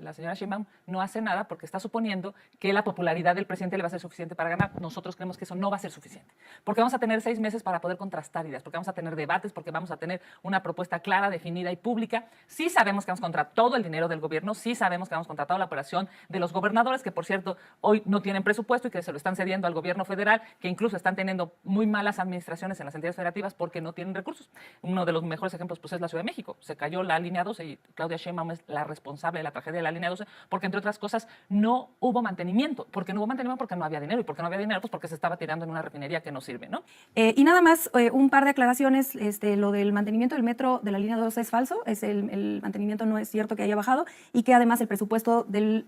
la señora Sheinbaum no hace nada porque está suponiendo que la popularidad del presidente le va a ser suficiente para ganar. Nosotros creemos que eso no va a ser suficiente, porque vamos a tener 6 meses para poder contrastar ideas, porque vamos a tener debates, porque vamos a tener una propuesta clara, definida y pública. Sí sabemos que vamos contra todo el dinero del gobierno, sí sabemos que vamos contra toda la operación de los gobernadores, que por cierto hoy no tienen presupuesto y que se lo están cediendo al gobierno federal, que incluso están teniendo muy malas administraciones en las entidades federativas porque no tienen recursos. Uno de los mejores ejemplos pues, es la Ciudad de México. Se cayó la línea 12 y Claudia Sheinbaum es la responsable de la tragedia de la línea 12 porque, entre otras cosas, no hubo mantenimiento. ¿Por qué no hubo mantenimiento? Porque no había dinero. ¿Y por qué no había dinero? Pues porque se estaba tirando en una refinería que no sirve, ¿no? Y nada más, un par de aclaraciones. Lo del mantenimiento del metro de la línea 12 es falso. El mantenimiento no es cierto que haya bajado y que además el presupuesto del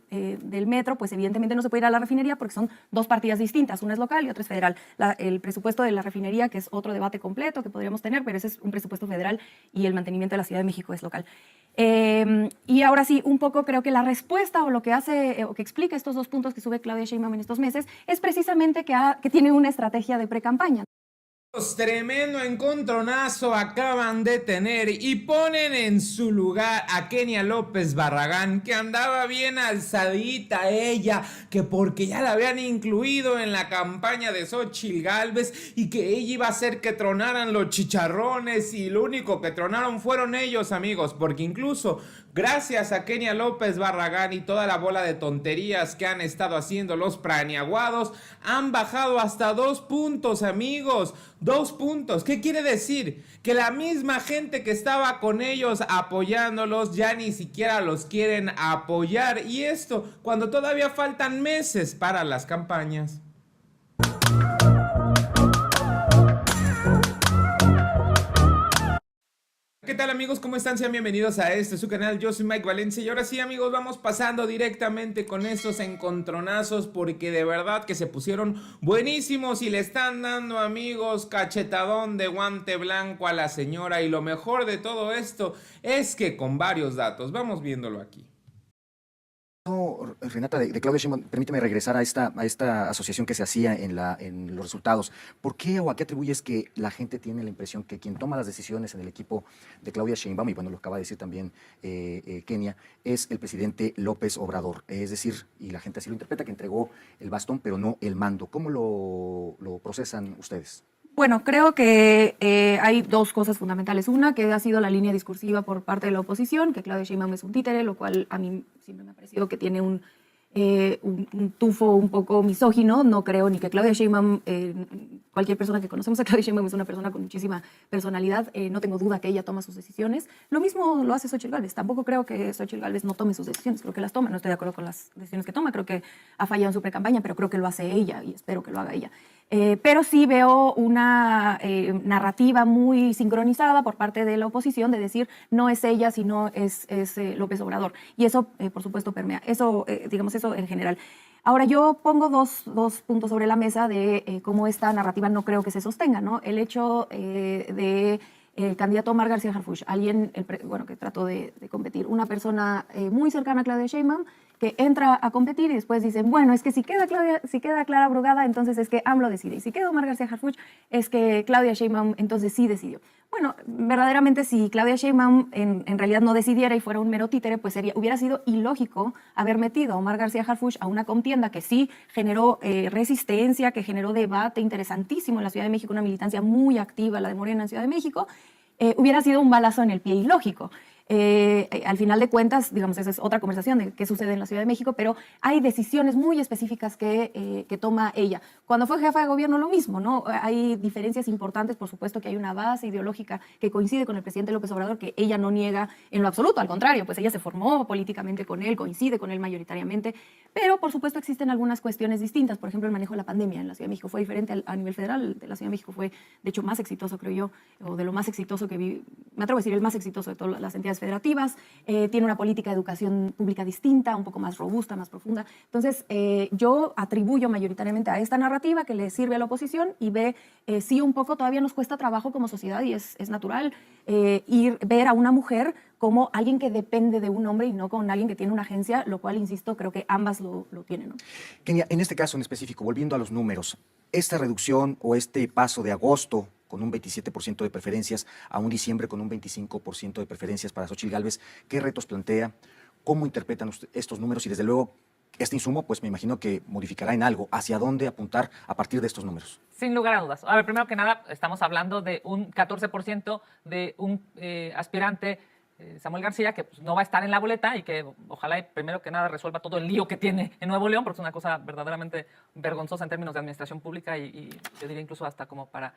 metro, pues evidentemente no se puede ir a la refinería porque son dos partidas distintas. Una es local y otra es federal. El presupuesto de la refinería, que es otro debate completo que podríamos tener, pero ese es un presupuesto federal y el mantenimiento de la Ciudad de México es local. Y ahora sí, un poco creo que la respuesta o lo que hace o que explica estos dos puntos que sube Claudia Sheinbaum en estos meses es precisamente que tiene una estrategia de precampaña. Tremendo encontronazo acaban de tener y ponen en su lugar a Kenia López Barragán, que andaba bien alzadita ella, que porque ya la habían incluido en la campaña de Xóchitl Gálvez y que ella iba a hacer que tronaran los chicharrones, y lo único que tronaron fueron ellos, amigos, porque incluso gracias a Kenia López Barragán y toda la bola de tonterías que han estado haciendo los praniaguados, han bajado hasta 2 puntos, amigos. 2 puntos. ¿Qué quiere decir? Que la misma gente que estaba con ellos apoyándolos ya ni siquiera los quieren apoyar. Y esto cuando todavía faltan meses para las campañas. ¿Qué tal, amigos? ¿Cómo están? Sean bienvenidos a su canal. Yo soy Mike Valencia y ahora sí, amigos, vamos pasando directamente con estos encontronazos porque de verdad que se pusieron buenísimos y le están dando, amigos, cachetadón de guante blanco a la señora, y lo mejor de todo esto es que con varios datos. Vamos viéndolo aquí. Renata, de Claudia Sheinbaum, permíteme regresar a esta asociación que se hacía en los resultados. ¿Por qué o a qué atribuyes que la gente tiene la impresión que quien toma las decisiones en el equipo de Claudia Sheinbaum, y bueno, lo acaba de decir también Kenia, es el presidente López Obrador? Es decir, y la gente así lo interpreta, que entregó el bastón, pero no el mando. ¿Cómo lo procesan ustedes? Bueno, creo que hay dos cosas fundamentales. Una, que ha sido la línea discursiva por parte de la oposición, que Claudia Sheinbaum es un títere, lo cual a mí siempre me ha parecido que tiene un tufo un poco misógino. No creo ni que Claudia Sheinbaum, cualquier persona que conocemos a Claudia Sheinbaum es una persona con muchísima personalidad. No tengo duda que ella toma sus decisiones. Lo mismo lo hace Xóchitl Gálvez. Tampoco creo que Xóchitl Gálvez no tome sus decisiones. Creo que las toma. No estoy de acuerdo con las decisiones que toma. Creo que ha fallado en su precampaña, pero creo que lo hace ella y espero que lo haga ella. Pero sí veo una narrativa muy sincronizada por parte de la oposición de decir no es ella, sino es López Obrador. Y eso, por supuesto, permea. Eso, digamos, eso en general. Ahora, yo pongo dos puntos sobre la mesa de cómo esta narrativa no creo que se sostenga, ¿no? El hecho de el candidato Omar García Harfuch, alguien que trató de competir, una persona muy cercana a Claudia Sheinbaum, que entra a competir y después dicen, bueno, es que si queda Clara Brugada, entonces es que AMLO decide. Y si queda Omar García Harfuch, es que Claudia Sheinbaum entonces sí decidió. Bueno, verdaderamente si Claudia Sheinbaum en realidad no decidiera y fuera un mero títere, pues hubiera sido ilógico haber metido a Omar García Harfuch a una contienda que sí generó resistencia, que generó debate interesantísimo en la Ciudad de México, una militancia muy activa, la de Morena en Ciudad de México. Hubiera sido un balazo en el pie ilógico. Al final de cuentas, digamos, esa es otra conversación de qué sucede en la Ciudad de México, pero hay decisiones muy específicas que toma ella. Cuando fue jefa de gobierno, lo mismo, ¿no? Hay diferencias importantes, por supuesto que hay una base ideológica que coincide con el presidente López Obrador, que ella no niega en lo absoluto, al contrario, pues ella se formó políticamente con él, coincide con él mayoritariamente, pero por supuesto existen algunas cuestiones distintas. Por ejemplo, el manejo de la pandemia en la Ciudad de México fue diferente a nivel federal. De la Ciudad de México fue, de hecho, más exitoso, creo yo, o de lo más exitoso que vi, me atrevo a decir, el más exitoso de todas las entidades federativas. Tiene una política de educación pública distinta, un poco más robusta, más profunda. Entonces, yo atribuyo mayoritariamente a esta narrativa que le sirve a la oposición y sí un poco todavía nos cuesta trabajo como sociedad y es natural ver a una mujer como alguien que depende de un hombre y no con alguien que tiene una agencia, lo cual, insisto, creo que ambas lo tienen, ¿no? Kenia, en este caso en específico, volviendo a los números, esta reducción o este paso de agosto con un 27% de preferencias a un diciembre con un 25% de preferencias para Xóchitl Gálvez, ¿qué retos plantea? ¿Cómo interpretan estos números? Y desde luego, este insumo, pues me imagino que modificará en algo. ¿Hacia dónde apuntar a partir de estos números? Sin lugar a dudas. A ver, primero que nada, estamos hablando de un 14% de un aspirante, Samuel García, que pues, no va a estar en la boleta y que ojalá, primero que nada, resuelva todo el lío que tiene en Nuevo León, porque es una cosa verdaderamente vergonzosa en términos de administración pública y yo diría incluso hasta como para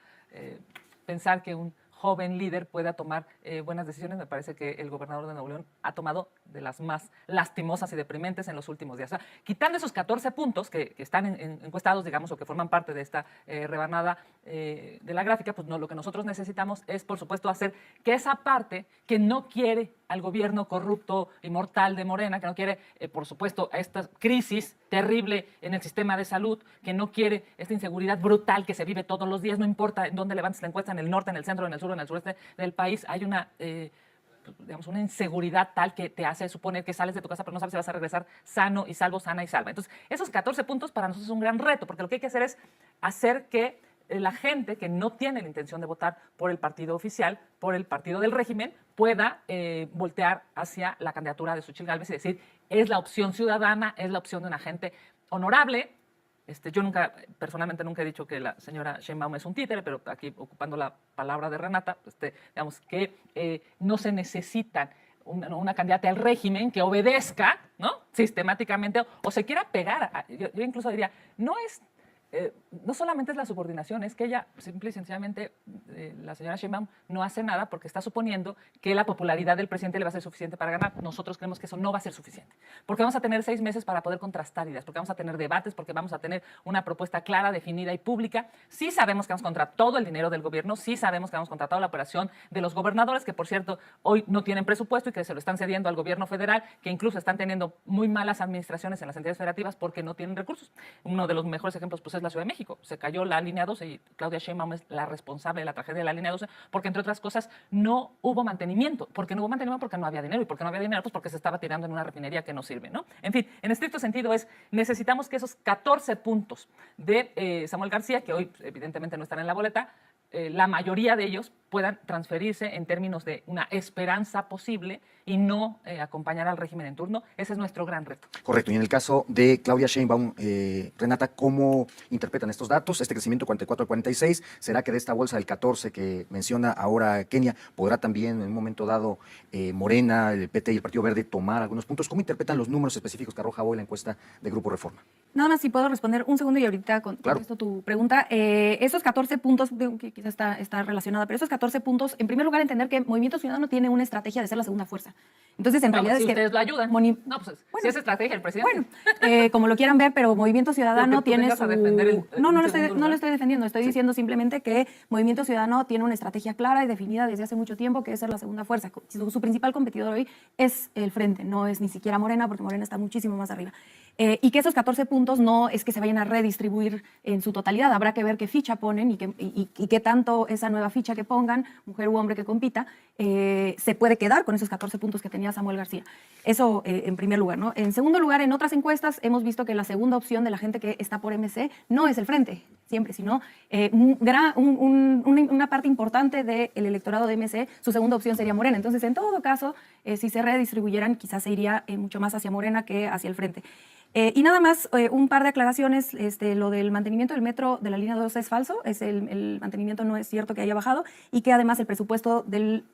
pensar que un joven líder pueda tomar buenas decisiones. Me parece que el gobernador de Nuevo León ha tomado de las más lastimosas y deprimentes en los últimos días. O sea, quitando esos 14 puntos que están encuestados, digamos, o que forman parte de esta rebanada de la gráfica, pues no, lo que nosotros necesitamos es, por supuesto, hacer que esa parte que no quiere al gobierno corrupto y mortal de Morena, que no quiere, por supuesto, a esta crisis terrible en el sistema de salud, que no quiere esta inseguridad brutal que se vive todos los días, no importa en dónde levantes la encuesta, en el norte, en el centro, en el sur, en el sureste del país, hay una, digamos, una inseguridad tal que te hace suponer que sales de tu casa pero no sabes si vas a regresar sano y salvo, sana y salva. Entonces, esos 14 puntos para nosotros es un gran reto, porque lo que hay que hacer es hacer que la gente que no tiene la intención de votar por el partido oficial, por el partido del régimen, pueda voltear hacia la candidatura de Xochitl Gálvez y decir, es la opción ciudadana, es la opción de una gente honorable. Yo personalmente nunca he dicho que la señora Sheinbaum es un títere, pero aquí ocupando la palabra de Renata, digamos que no se necesitan una candidata al régimen que obedezca, ¿no?, sistemáticamente o se quiera pegar. Yo incluso diría, no solamente es la subordinación, es que ella, simple y sencillamente, la señora Sheinbaum no hace nada porque está suponiendo que la popularidad del presidente le va a ser suficiente para ganar. Nosotros creemos que eso no va a ser suficiente, porque vamos a tener 6 meses para poder contrastar ideas, porque vamos a tener debates, porque vamos a tener una propuesta clara, definida y pública. Sí sabemos que vamos contra todo el dinero del gobierno, sí sabemos que vamos contra toda la operación de los gobernadores, que por cierto hoy no tienen presupuesto y que se lo están cediendo al gobierno federal, que incluso están teniendo muy malas administraciones en las entidades federativas porque no tienen recursos. Uno de los mejores ejemplos pues, es la Ciudad de México. Se cayó la línea 12 y Claudia Sheinbaum es la responsable de la tragedia de la línea 12 porque, entre otras cosas, no hubo mantenimiento. ¿Por qué no hubo mantenimiento? Porque no había dinero. ¿Y por qué no había dinero? Pues porque se estaba tirando en una refinería que no sirve, ¿no? En fin, en estricto sentido necesitamos que esos 14 puntos de Samuel García, que hoy evidentemente no están en la boleta, la mayoría de ellos puedan transferirse en términos de una esperanza posible y no acompañar al régimen en turno. Ese es nuestro gran reto. Correcto. Y en el caso de Claudia Sheinbaum, Renata, ¿cómo interpretan estos datos? Este crecimiento 44 al 46, ¿será que de esta bolsa del 14 que menciona ahora Kenia, podrá también en un momento dado Morena, el PT y el Partido Verde tomar algunos puntos? ¿Cómo interpretan los números específicos que arroja hoy la encuesta de Grupo Reforma? Nada más si puedo responder un segundo y ahorita contesto tu pregunta. Esos 14 puntos, que quizás está relacionada, pero esos 14 puntos, en primer lugar, entender que Movimiento Ciudadano tiene una estrategia de ser la segunda fuerza. Entonces, en realidad si es que... ustedes lo ayudan. Bueno, Si es estrategia el presidente. Bueno, como lo quieran ver, pero Movimiento Ciudadano tiene su... No lo estoy defendiendo. Estoy diciendo simplemente que Movimiento Ciudadano tiene una estrategia clara y definida desde hace mucho tiempo, que es ser la segunda fuerza. Su principal competidor hoy es el Frente, no es ni siquiera Morena, porque Morena está muchísimo más arriba. Y que esos 14 puntos no es que se vayan a redistribuir en su totalidad. Habrá que ver qué ficha ponen y qué tanto esa nueva ficha que pongan, mujer u hombre que compita, se puede quedar con esos 14 puntos que tenía Samuel García. Eso en primer lugar, ¿no? En segundo lugar, en otras encuestas hemos visto que la segunda opción de la gente que está por MC no es el Frente, siempre, sino una parte importante del electorado de MC, su segunda opción sería Morena. Entonces, en todo caso, si se redistribuyeran, quizás se iría mucho más hacia Morena que hacia el Frente. Y nada más, un par de aclaraciones. Lo del mantenimiento del metro de la línea 2 es falso. El mantenimiento no es cierto que haya bajado y que además el presupuesto del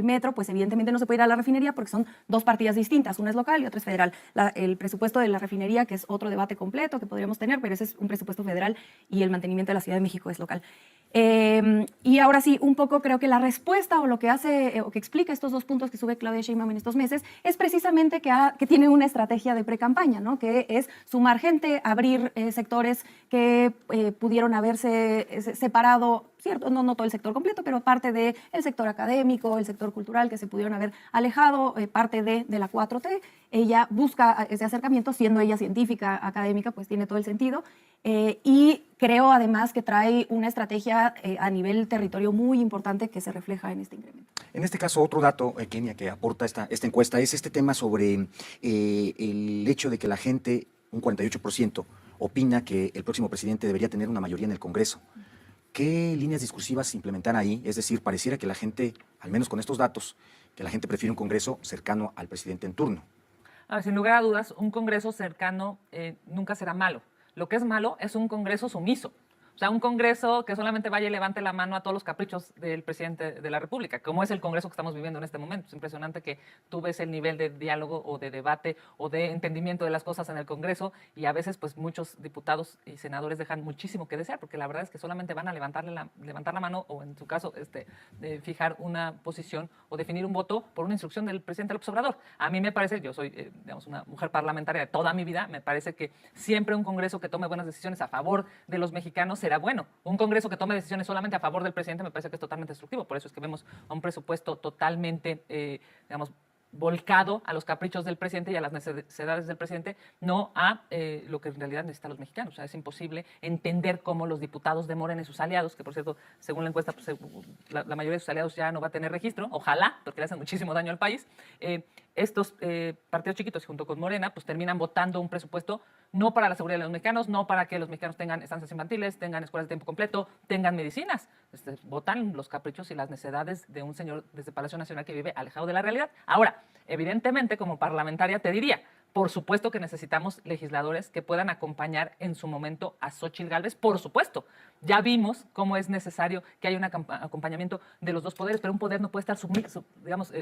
metro, pues evidentemente no se puede ir a la refinería porque son dos partidas distintas. Una es local y otra es federal. El presupuesto de la refinería, que es otro debate completo que podríamos tener, pero ese es un presupuesto federal y el mantenimiento de la Ciudad de México es local. Y ahora sí, un poco creo que la respuesta o lo que hace o que explica estos dos puntos que sube Claudia Sheinbaum en estos meses es precisamente que tiene una estrategia de pre-campaña, ¿no? Que es sumar gente, abrir sectores que pudieron haberse separado, cierto, no todo el sector completo, pero parte del sector académico, el sector cultural que se pudieron haber alejado, parte de la 4T. Ella busca ese acercamiento, siendo ella científica, académica, pues tiene todo el sentido. Y creo además que trae una estrategia a nivel territorio muy importante que se refleja en este incremento. En este caso, otro dato, Kenia, que aporta esta encuesta es este tema sobre el hecho de que la gente, un 48%, opina que el próximo presidente debería tener una mayoría en el Congreso. ¿Qué líneas discursivas se implementan ahí? Es decir, pareciera que la gente, al menos con estos datos, que la gente prefiere un Congreso cercano al presidente en turno. A ver, sin lugar a dudas, un Congreso cercano nunca será malo. Lo que es malo es un Congreso sumiso. O sea, un Congreso que solamente vaya y levante la mano a todos los caprichos del presidente de la República, como es el Congreso que estamos viviendo en este momento. Es impresionante que tú ves el nivel de diálogo o de debate o de entendimiento de las cosas en el Congreso y a veces pues muchos diputados y senadores dejan muchísimo que desear, porque la verdad es que solamente van a levantar la mano o en su caso de fijar una posición o definir un voto por una instrucción del presidente López Obrador. A mí me parece, yo soy digamos, una mujer parlamentaria de toda mi vida, me parece que siempre un Congreso que tome buenas decisiones a favor de los mexicanos será bueno. Un Congreso que tome decisiones solamente a favor del presidente me parece que es totalmente destructivo. Por eso es que vemos a un presupuesto totalmente, digamos, volcado a los caprichos del presidente y a las necesidades del presidente, no a lo que en realidad necesitan los mexicanos. O sea, es imposible entender cómo los diputados de Morena y sus aliados, que por cierto, según la encuesta, pues, la mayoría de sus aliados ya no va a tener registro, ojalá, porque le hacen muchísimo daño al país, estos partidos chiquitos junto con Morena, pues terminan votando un presupuesto no para la seguridad de los mexicanos, no para que los mexicanos tengan estancias infantiles, tengan escuelas de tiempo completo, tengan medicinas. Votan los caprichos y las necesidades de un señor desde Palacio Nacional que vive alejado de la realidad. Ahora, evidentemente, como parlamentaria te diría, por supuesto que necesitamos legisladores que puedan acompañar en su momento a Xóchitl Gálvez, por supuesto. Ya vimos cómo es necesario que haya un acompañamiento de los dos poderes, pero un poder no puede estar sumiso, digamos,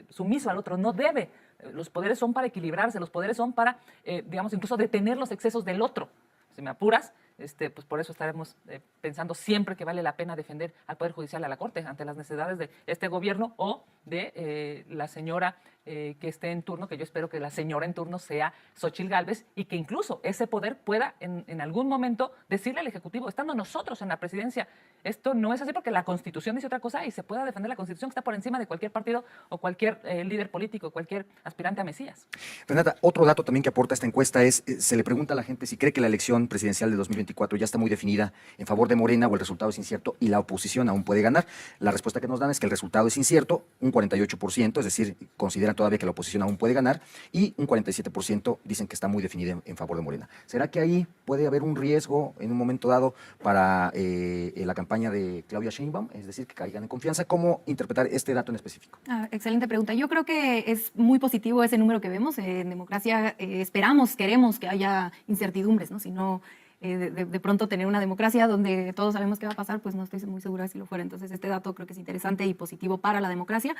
sumiso al otro, no debe. Los poderes son para equilibrarse, los poderes son para, digamos, incluso detener los excesos del otro. Si me apuras, pues por eso estaremos pensando siempre que vale la pena defender al Poder Judicial y a la Corte ante las necesidades de este gobierno o de la señora que esté en turno, que yo espero que la señora en turno sea Xóchitl Gálvez y que incluso ese poder pueda en algún momento decirle al Ejecutivo, estando nosotros en la presidencia, esto no es así porque la Constitución dice otra cosa y se pueda defender la Constitución que está por encima de cualquier partido o cualquier líder político, cualquier aspirante a Mesías. Renata, otro dato también que aporta esta encuesta es, se le pregunta a la gente si cree que la elección presidencial de 2024 ya está muy definida en favor de Morena o el resultado es incierto y la oposición aún puede ganar. La respuesta que nos dan es que el resultado es incierto, un 48%, es decir, consideran todavía que la oposición aún puede ganar, y un 47% dicen que está muy definida en favor de Morena. ¿Será que ahí puede haber un riesgo en un momento dado para la campaña de Claudia Sheinbaum? Es decir, que caigan en confianza. ¿Cómo interpretar este dato en específico? Excelente pregunta. Yo creo que es muy positivo ese número que vemos. En democracia esperamos, queremos que haya incertidumbres, ¿no? Si no, de pronto tener una democracia donde todos sabemos qué va a pasar, pues no estoy muy segura si lo fuera. Entonces este dato creo que es interesante y positivo para la democracia.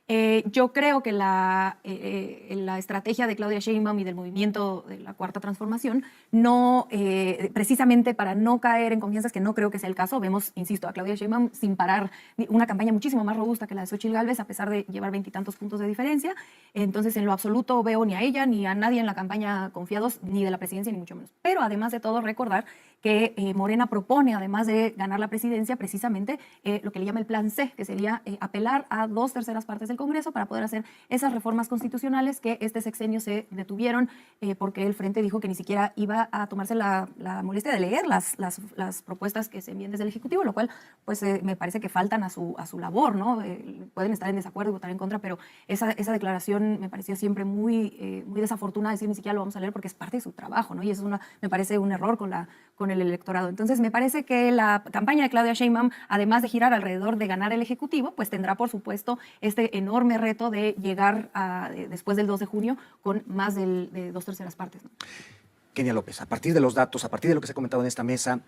Yo creo que la estrategia de Claudia Sheinbaum y del movimiento de la Cuarta Transformación, no, precisamente para no caer en confianzas, que no creo que sea el caso, vemos, insisto, a Claudia Sheinbaum sin parar, una campaña muchísimo más robusta que la de Xóchitl Gálvez, a pesar de llevar 20 y tantos puntos de diferencia. Entonces, en lo absoluto veo ni a ella ni a nadie en la campaña confiados, ni de la presidencia, ni mucho menos. Pero además de todo, recordar que Morena propone, además de ganar la presidencia, precisamente lo que le llama el plan C, que sería apelar a 2/3 partes del Congreso para poder hacer esas reformas constitucionales que este sexenio se detuvieron porque el Frente dijo que ni siquiera iba a tomarse la molestia de leer las propuestas que se envían desde el Ejecutivo, lo cual pues me parece que faltan a su labor, ¿no? Pueden estar en desacuerdo y votar en contra, pero esa declaración me pareció siempre muy desafortunada, decir ni siquiera lo vamos a leer porque es parte de su trabajo, ¿no? Y eso me parece un error con el electorado. Entonces me parece que la campaña de Claudia Sheinbaum, además de girar alrededor de ganar el Ejecutivo, pues tendrá por supuesto este enorme reto de llegar después del 2 de junio con más de 2/3 partes, ¿no? Kenia López, a partir de los datos, a partir de lo que se ha comentado en esta mesa,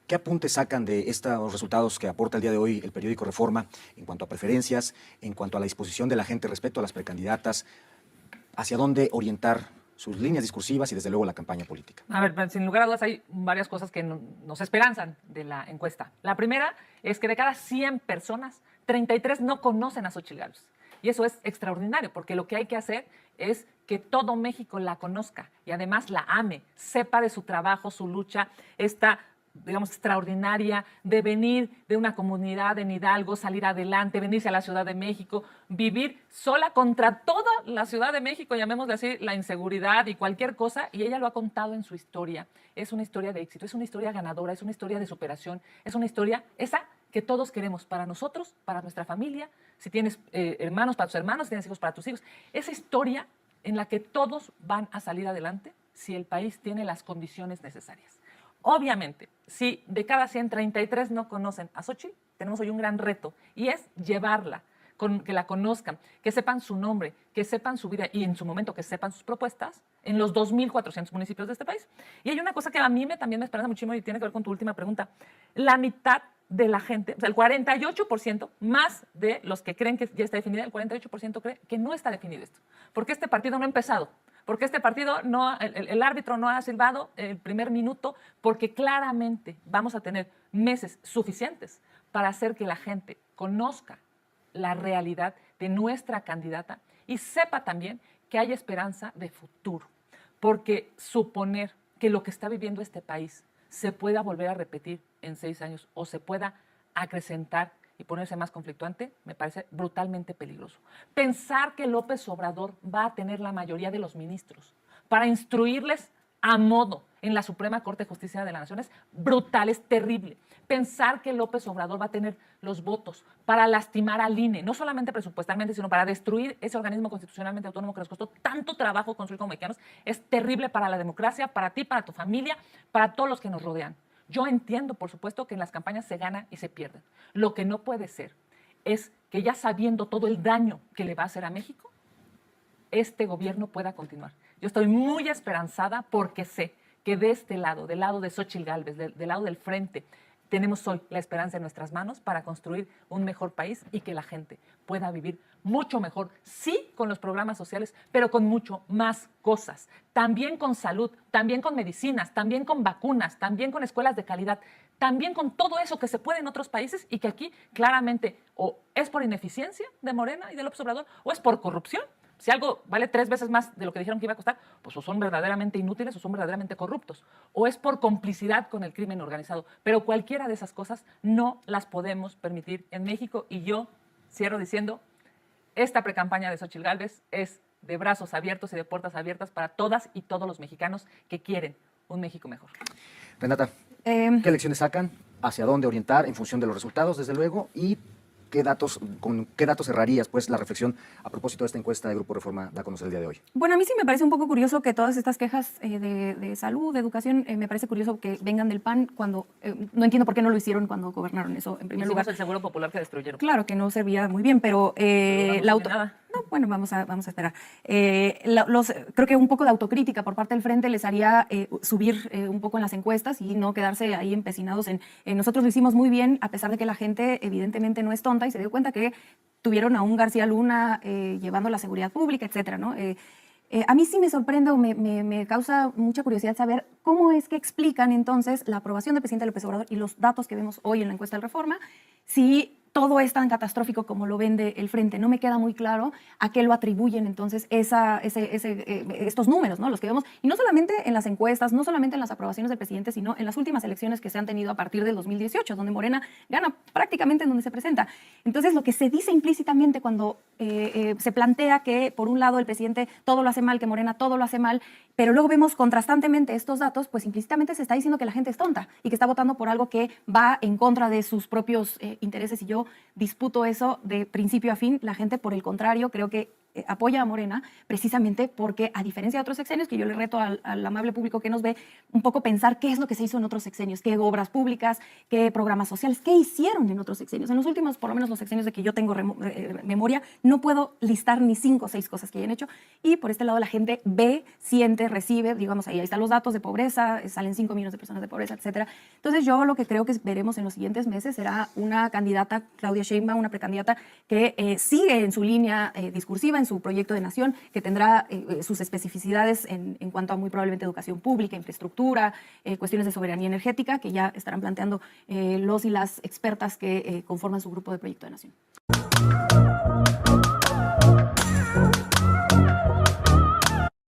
¿qué apuntes sacan de estos resultados que aporta el día de hoy el periódico Reforma en cuanto a preferencias, en cuanto a la disposición de la gente respecto a las precandidatas, hacia dónde orientar sus líneas discursivas y desde luego la campaña política? A ver, sin lugar a dudas hay varias cosas que nos esperanzan de la encuesta. La primera es que de cada 100 personas, 33 no conocen a Xóchitl Gálvez. Y eso es extraordinario, porque lo que hay que hacer es que todo México la conozca y además la ame, sepa de su trabajo, su lucha, esta, digamos, extraordinaria de venir de una comunidad en Hidalgo, salir adelante, venirse a la Ciudad de México, vivir sola contra toda la Ciudad de México, llamémosle así, la inseguridad y cualquier cosa, y ella lo ha contado en su historia. Es una historia de éxito, es una historia ganadora, es una historia de superación, es una historia esa que todos queremos para nosotros, para nuestra familia, si tienes hermanos, para tus hermanos, si tienes hijos, para tus hijos. Esa historia en la que todos van a salir adelante si el país tiene las condiciones necesarias. Obviamente, si de cada 100, 33 no conocen a Xóchitl, tenemos hoy un gran reto y es llevarla que la conozcan, que sepan su nombre, que sepan su vida y en su momento que sepan sus propuestas en los 2.400 municipios de este país. Y hay una cosa que a mí también me esperanza muchísimo y tiene que ver con tu última pregunta. La mitad de la gente, o sea, el 48% más de los que creen que ya está definida, el 48% cree que no está definido esto. Porque este partido no ha empezado, porque este partido no, el árbitro no ha silbado el primer minuto, porque claramente vamos a tener meses suficientes para hacer que la gente conozca la realidad de nuestra candidata y sepa también que hay esperanza de futuro. Porque suponer que lo que está viviendo este país se pueda volver a repetir en 6 años o se pueda acrecentar y ponerse más conflictuante, me parece brutalmente peligroso. Pensar que López Obrador va a tener la mayoría de los ministros para instruirles a modo en la Suprema Corte de Justicia de la Nación es brutal, es terrible. Pensar que López Obrador va a tener los votos para lastimar al INE, no solamente presupuestalmente, sino para destruir ese organismo constitucionalmente autónomo que nos costó tanto trabajo construir como mexicanos, es terrible para la democracia, para ti, para tu familia, para todos los que nos rodean. Yo entiendo, por supuesto, que en las campañas se gana y se pierde. Lo que no puede ser es que ya sabiendo todo el daño que le va a hacer a México, este gobierno pueda continuar. Yo estoy muy esperanzada porque sé que de este lado, del lado de Xóchitl Gálvez, del lado del frente, tenemos hoy la esperanza en nuestras manos para construir un mejor país y que la gente pueda vivir mucho mejor, sí, con los programas sociales, pero con mucho más cosas. También con salud, también con medicinas, también con vacunas, también con escuelas de calidad, también con todo eso que se puede en otros países y que aquí claramente o es por ineficiencia de Morena y de López Obrador o es por corrupción. Si algo vale 3 veces más de lo que dijeron que iba a costar, pues o son verdaderamente inútiles o son verdaderamente corruptos. O es por complicidad con el crimen organizado. Pero cualquiera de esas cosas no las podemos permitir en México. Y yo cierro diciendo, esta precampaña de Xóchitl Gálvez es de brazos abiertos y de puertas abiertas para todas y todos los mexicanos que quieren un México mejor. Renata, ¿qué lecciones sacan? ¿Hacia dónde orientar en función de los resultados, desde luego? Y ¿con qué datos cerrarías pues, la reflexión a propósito de esta encuesta de Grupo Reforma da a conocer el día de hoy? Bueno, a mí sí me parece un poco curioso que todas estas quejas de salud, de educación, me parece curioso que vengan del PAN cuando, no entiendo por qué no lo hicieron cuando gobernaron eso en primer Hicimos lugar. el Seguro Popular que destruyeron. Claro que no servía muy bien, pero Nada. No, bueno, vamos a esperar. Creo que un poco de autocrítica por parte del Frente les haría subir un poco en las encuestas y no quedarse ahí empecinados en nosotros lo hicimos muy bien, a pesar de que la gente evidentemente no es tonta y se dio cuenta que tuvieron a un García Luna llevando la seguridad pública, etcétera, ¿no? A mí sí me sorprende o me causa mucha curiosidad saber cómo es que explican entonces la aprobación del presidente López Obrador y los datos que vemos hoy en la encuesta del Reforma, si todo es tan catastrófico como lo vende el Frente. No me queda muy claro a qué lo atribuyen entonces estos números, ¿no? Los que vemos, y no solamente en las encuestas, no solamente en las aprobaciones del presidente, sino en las últimas elecciones que se han tenido a partir del 2018, donde Morena gana prácticamente en donde se presenta. Entonces, lo que se dice implícitamente cuando se plantea que, por un lado, el presidente todo lo hace mal, que Morena todo lo hace mal, pero luego vemos contrastantemente estos datos, pues implícitamente se está diciendo que la gente es tonta y que está votando por algo que va en contra de sus propios intereses, y yo disputo eso de principio a fin. La gente, por el contrario, creo que apoya a Morena precisamente porque, a diferencia de otros sexenios, que yo le reto al amable público que nos ve, un poco pensar qué es lo que se hizo en otros sexenios, qué obras públicas, qué programas sociales, qué hicieron en otros sexenios. En los últimos, por lo menos los sexenios de que yo tengo memoria, no puedo listar ni 5 o 6 cosas que hayan hecho, y por este lado la gente ve, siente, recibe, digamos, ahí están los datos de pobreza, salen 5 millones de personas de pobreza, etcétera. Entonces yo lo que creo que veremos en los siguientes meses será una candidata, Claudia Sheinbaum, una precandidata que sigue en su línea discursiva, en su proyecto de nación, que tendrá sus especificidades en cuanto a muy probablemente educación pública, infraestructura, cuestiones de soberanía energética, que ya estarán planteando los y las expertas que conforman su grupo de proyecto de nación.